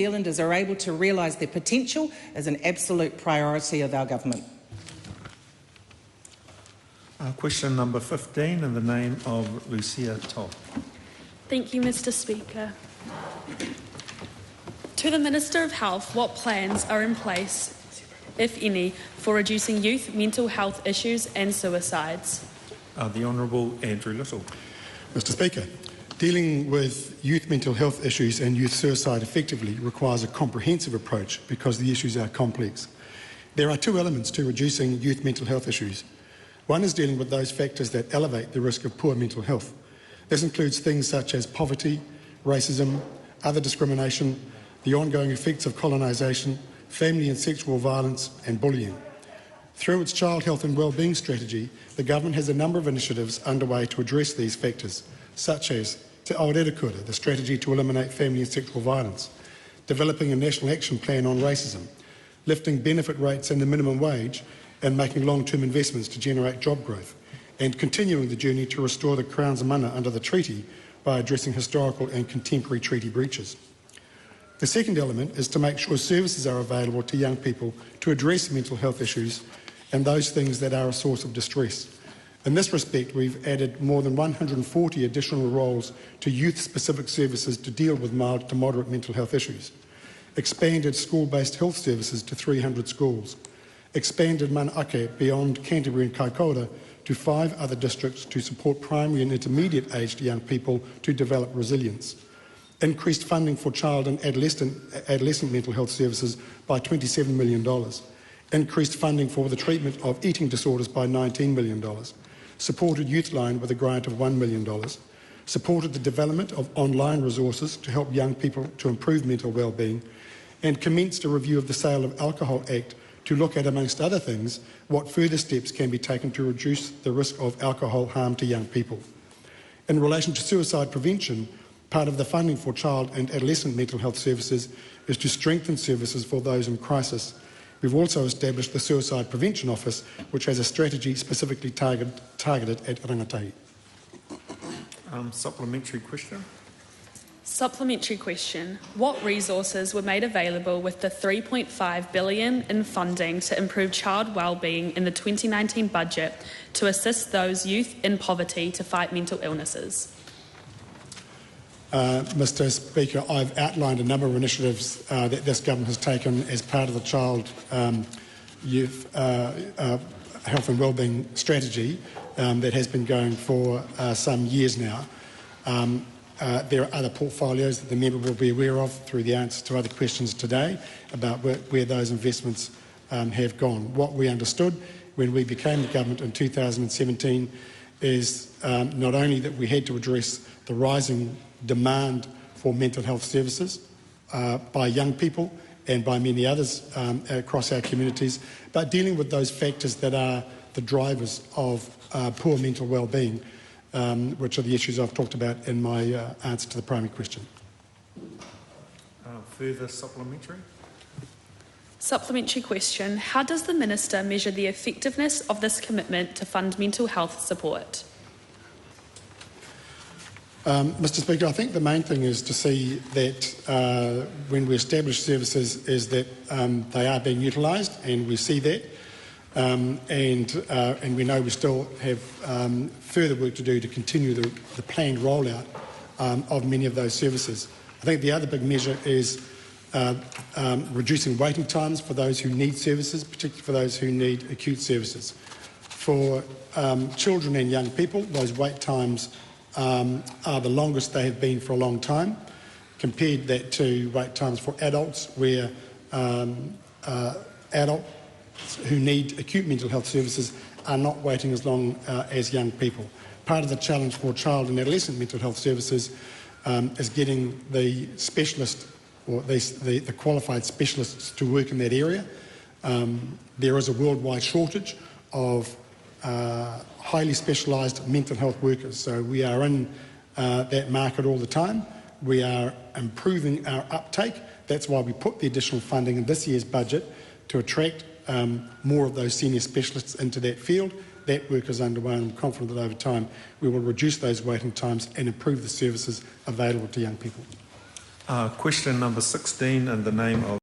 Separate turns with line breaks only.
Zealanders are able to realise their potential is an absolute priority of our government.
Question number 15 in the name of Lucia Tod.
Thank you, Mr. Speaker. To the Minister of Health, what plans are in place, if any, for reducing youth mental health issues and suicides?
The Honourable Andrew Little.
Mr. Speaker, dealing with youth mental health issues and youth suicide effectively requires a comprehensive approach because the issues are complex. There are two elements to reducing youth mental health issues. One is dealing with those factors that elevate the risk of poor mental health. This includes things such as poverty, racism, other discrimination, the ongoing effects of colonisation, family and sexual violence and bullying. Through its Child Health and Wellbeing Strategy, the Government has a number of initiatives underway to address these factors, such as Te Aorere Kura, the strategy to eliminate family and sexual violence, developing a national action plan on racism, lifting benefit rates and the minimum wage and making long-term investments to generate job growth, and continuing the journey to restore the Crown's mana under the treaty by addressing historical and contemporary treaty breaches. The second element is to make sure services are available to young people to address mental health issues and those things that are a source of distress. In this respect, we've added more than 140 additional roles to youth-specific services to deal with mild to moderate mental health issues, expanded school-based health services to 300 schools, expanded mana ake beyond Canterbury and Kaikoura to 5 other districts to support primary and intermediate-aged young people to develop resilience, increased funding for child and adolescent mental health services by $27 million, increased funding for the treatment of eating disorders by $19 million, supported Youthline with a grant of $1 million, supported the development of online resources to help young people to improve mental wellbeing, and commenced a review of the Sale of Alcohol Act to look at, amongst other things, what further steps can be taken to reduce the risk of alcohol harm to young people. In relation to suicide prevention, part of the funding for child and adolescent mental health services is to strengthen services for those in crisis. We've also established the Suicide Prevention Office, which has a strategy specifically targeted at rangatahi.
Supplementary question.
Supplementary question. What resources were made available with the $3.5 billion in funding to improve child wellbeing in the 2019 budget to assist those youth in poverty to fight mental illnesses?
Mr. Speaker, I've outlined a number of initiatives that this government has taken as part of the Child Youth Health and Wellbeing Strategy that has been going for some years now. There are other portfolios that the member will be aware of through the answers to other questions today about where those investments have gone. What we understood when we became the government in 2017 is not only that we had to address the rising demand for mental health services by young people and by many others across our communities, but dealing with those factors that are the drivers of poor mental wellbeing, which are the issues I've talked about in my answer to the primary question.
Further supplementary?
Supplementary question. How does the Minister measure the effectiveness of this commitment to fund mental health support?
Mr. Speaker, I think the main thing is to see that when we establish services is that they are being utilised, and we see that, and we know we still have further work to do to continue the planned rollout of many of those services. I think the other big measure is reducing waiting times for those who need services, particularly for those who need acute services. For children and young people, those wait times are the longest they have been for a long time. Compared that to wait times for adults, where adults who need acute mental health services are not waiting as long as young people. Part of the challenge for child and adolescent mental health services is getting the specialist or the qualified specialists to work in that area. There is a worldwide shortage of highly specialised mental health workers, so we are in that market all the time. We are improving our uptake. That's why we put the additional funding in this year's budget to attract more of those senior specialists into that field. That work is underway, and I'm confident that over time we will reduce those waiting times and improve the services available to young people.
Question number 16 in the name of